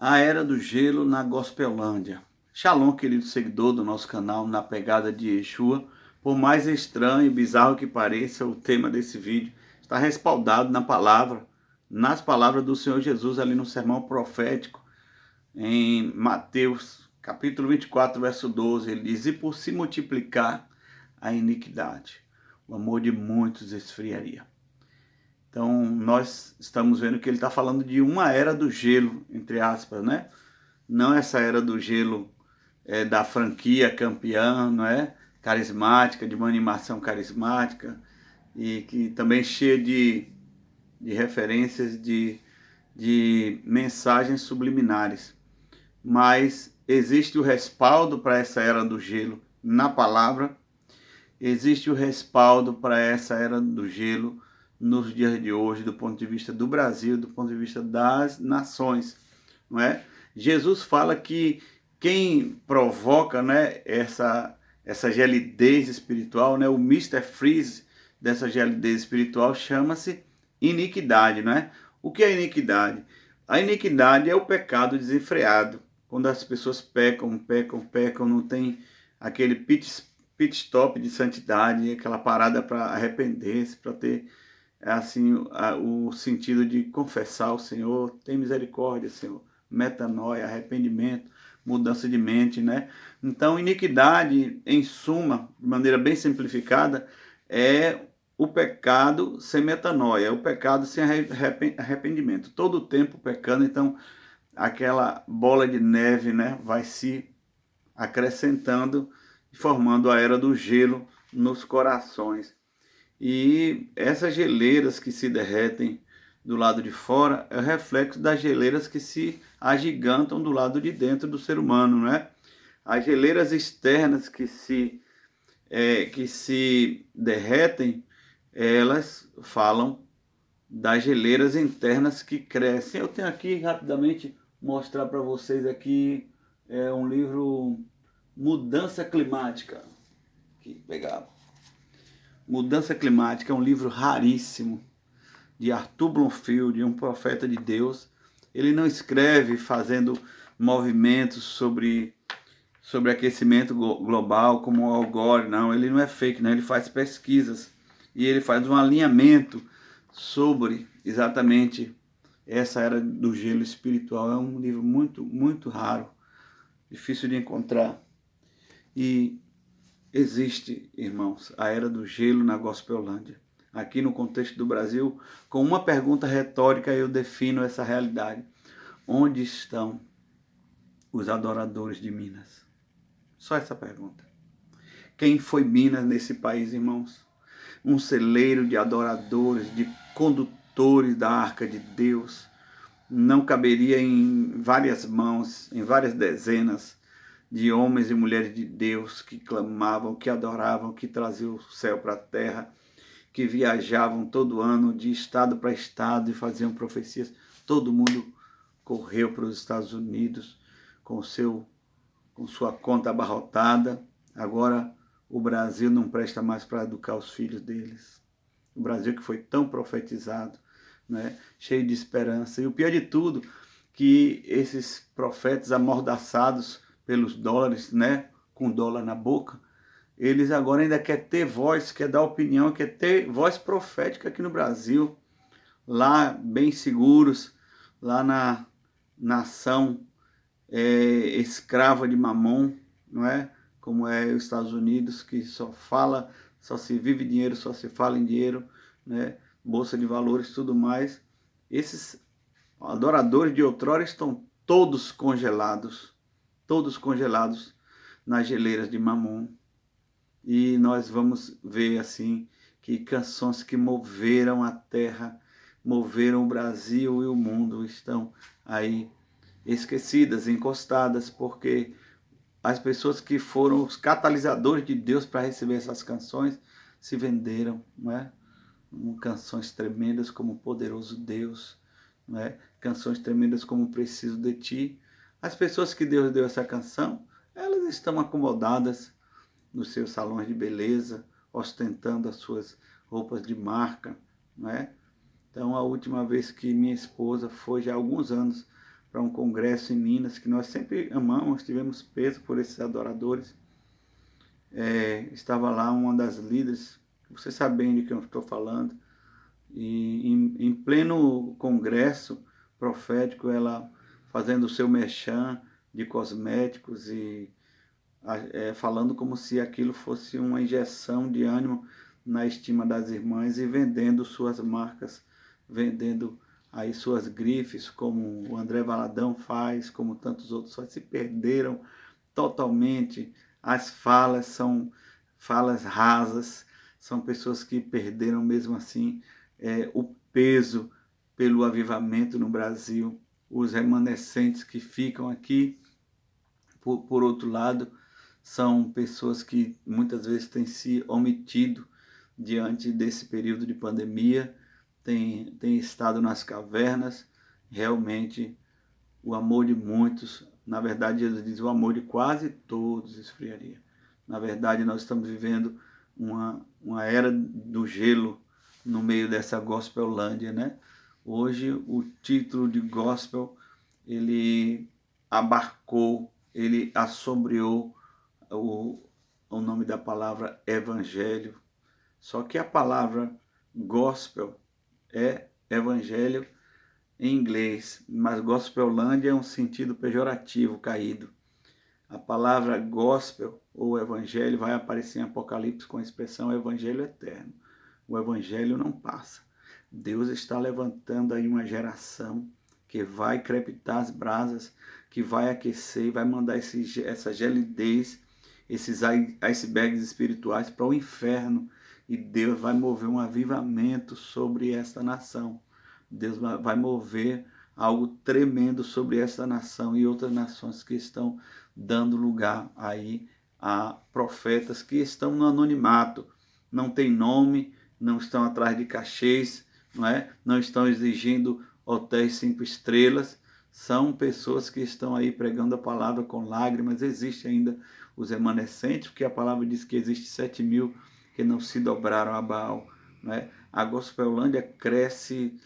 A Era do Gelo na Gospelândia. Shalom, querido seguidor do nosso canal Na Pegada de Yeshua. Por mais estranho e bizarro que pareça, o tema desse vídeo está respaldado na palavra, nas palavras do Senhor Jesus ali no sermão profético, em Mateus capítulo 24, verso 12. Ele diz: "E por se multiplicar a iniquidade, o amor de muitos esfriaria." Então, nós estamos vendo que ele está falando de uma era do gelo, entre aspas, né? Não essa era do gelo da franquia campeã, não é? Carismática, de uma animação carismática, e que também cheia de referências de mensagens subliminares. Mas existe o respaldo para essa era do gelo na palavra, existe o respaldo para essa era do gelo nos dias de hoje, do ponto de vista do Brasil, do ponto de vista das nações, não é? Jesus fala que quem provoca, né, essa gelidez espiritual, né, o Mr. Freeze dessa gelidez espiritual chama-se iniquidade, não é? O que é iniquidade? A iniquidade é o pecado desenfreado, quando as pessoas pecam, não tem aquele pit stop de santidade, aquela parada para arrepender-se, para ter assim o sentido de confessar ao Senhor, tem misericórdia, Senhor, metanoia, arrependimento, mudança de mente, né? Então, iniquidade, em suma, de maneira bem simplificada, é o pecado sem metanoia, é o pecado sem arrependimento. Todo o tempo pecando, então aquela bola de neve, né, vai se acrescentando e formando a era do gelo nos corações. E essas geleiras que se derretem do lado de fora é o reflexo das geleiras que se agigantam do lado de dentro do ser humano, né? As geleiras externas que se derretem, elas falam das geleiras internas que crescem. Eu tenho aqui rapidamente mostrar para vocês aqui um livro Mudança Climática. Aqui, pegar. Mudança Climática é um livro raríssimo de Arthur Bloomfield, um profeta de Deus. Ele não escreve fazendo movimentos sobre aquecimento global como o Al Gore, não. Ele não é fake, não. Ele faz pesquisas e ele faz um alinhamento sobre exatamente essa era do gelo espiritual. É um livro muito, muito raro, difícil de encontrar. E existe, irmãos, a era do gelo na Gospelândia. Aqui no contexto do Brasil, com uma pergunta retórica eu defino essa realidade. Onde estão os adoradores de Minas? Só essa pergunta. Quem foi Minas nesse país, irmãos? Um celeiro de adoradores, de condutores da arca de Deus. Não caberia em várias mãos, em várias dezenas de homens e mulheres de Deus que clamavam, que adoravam, que traziam o céu para a terra, que viajavam todo ano de estado para estado e faziam profecias. Todo mundo correu para os Estados Unidos com sua conta abarrotada. Agora o Brasil não presta mais para educar os filhos deles. O Brasil que foi tão profetizado, né, cheio de esperança. E o pior de tudo, que esses profetas amordaçados pelos dólares, né, com dólar na boca, eles agora ainda querem ter voz, quer dar opinião, quer ter voz profética aqui no Brasil, lá bem seguros, lá na nação escrava de Mamon, não é? Como é os Estados Unidos, que só se vive dinheiro, só se fala em dinheiro, né? Bolsa de valores, tudo mais. Esses adoradores de outrora estão todos congelados nas geleiras de Mamon. E nós vamos ver assim que canções que moveram a terra, moveram o Brasil e o mundo estão aí esquecidas, encostadas, porque as pessoas que foram os catalisadores de Deus para receber essas canções se venderam, não é? Canções tremendas como Poderoso Deus, não é? Canções tremendas como Preciso de Ti. As pessoas que Deus deu essa canção, elas estão acomodadas nos seus salões de beleza, ostentando as suas roupas de marca, não é? Então, a última vez que minha esposa foi, já há alguns anos, para um congresso em Minas, que nós sempre amamos, tivemos peso por esses adoradores. Estava lá uma das líderes, você sabe bem de quem eu estou falando, e em pleno congresso profético, ela fazendo o seu merchan de cosméticos e falando como se aquilo fosse uma injeção de ânimo na estima das irmãs e vendendo suas marcas, vendendo aí suas grifes, como o André Valadão faz, como tantos outros fazem. Se perderam totalmente. As falas são falas rasas, são pessoas que perderam mesmo assim o peso pelo avivamento no Brasil. Os remanescentes que ficam aqui, por outro lado, são pessoas que muitas vezes têm se omitido diante desse período de pandemia, têm estado nas cavernas. Realmente o amor de muitos, na verdade Jesus diz, o amor de quase todos esfriaria. Na verdade nós estamos vivendo uma era do gelo no meio dessa gospelândia, né? Hoje o título de gospel, ele abarcou, ele assombreou o nome da palavra evangelho. Só que a palavra gospel é evangelho em inglês, mas gospelândia é um sentido pejorativo, caído. A palavra gospel ou evangelho vai aparecer em Apocalipse com a expressão evangelho eterno. O evangelho não passa. Deus está levantando aí uma geração que vai crepitar as brasas, que vai aquecer e vai mandar essa gelidez, esses icebergs espirituais para o inferno, e Deus vai mover um avivamento sobre esta nação. Deus vai mover algo tremendo sobre esta nação e outras nações que estão dando lugar aí a profetas que estão no anonimato, não tem nome, não estão atrás de cachês, não estão exigindo hotéis 5 estrelas, são pessoas que estão aí pregando a palavra com lágrimas. Existe ainda os remanescentes, porque a palavra diz que existe 7.000 que não se dobraram a Baal. A Gospelândia cresce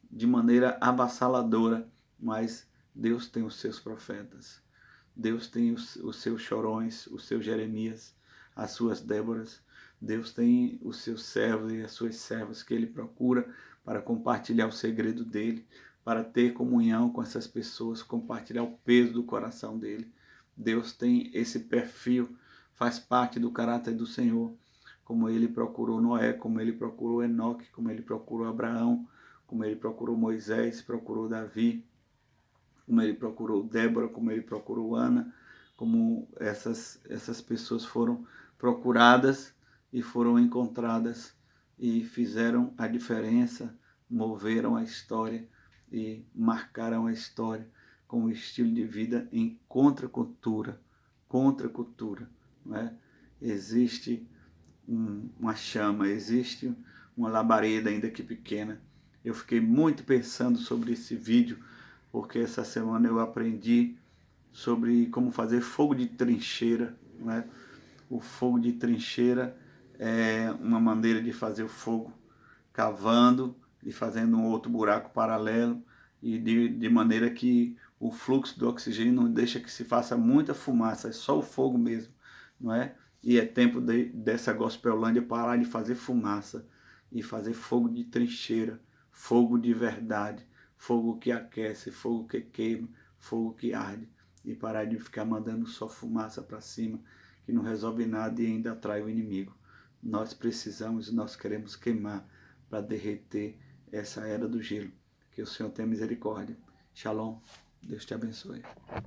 de maneira avassaladora, mas Deus tem os seus profetas, Deus tem os seus chorões, os seus Jeremias, as suas Déboras. Deus tem os seus servos e as suas servas que Ele procura para compartilhar o segredo dEle, para ter comunhão com essas pessoas, compartilhar o peso do coração dEle. Deus tem esse perfil, faz parte do caráter do Senhor, como Ele procurou Noé, como Ele procurou Enoque, como Ele procurou Abraão, como Ele procurou Moisés, procurou Davi, como Ele procurou Débora, como Ele procurou Ana, como essas pessoas foram procuradas e foram encontradas e fizeram a diferença, moveram a história e marcaram a história com o estilo de vida em contracultura, não é? Existe uma chama, existe uma labareda, ainda que pequena. Eu fiquei muito pensando sobre esse vídeo, porque essa semana eu aprendi sobre como fazer fogo de trincheira, não é? O fogo de trincheira é uma maneira de fazer o fogo cavando e fazendo um outro buraco paralelo, e de maneira que o fluxo do oxigênio não deixa que se faça muita fumaça, é só o fogo mesmo, não é? E é tempo dessa Gospelândia parar de fazer fumaça e fazer fogo de trincheira, fogo de verdade, fogo que aquece, fogo que queima, fogo que arde, e parar de ficar mandando só fumaça para cima, que não resolve nada e ainda atrai o inimigo. Nós precisamos, nós queremos queimar para derreter essa era do gelo. Que o Senhor tenha misericórdia. Shalom. Deus te abençoe.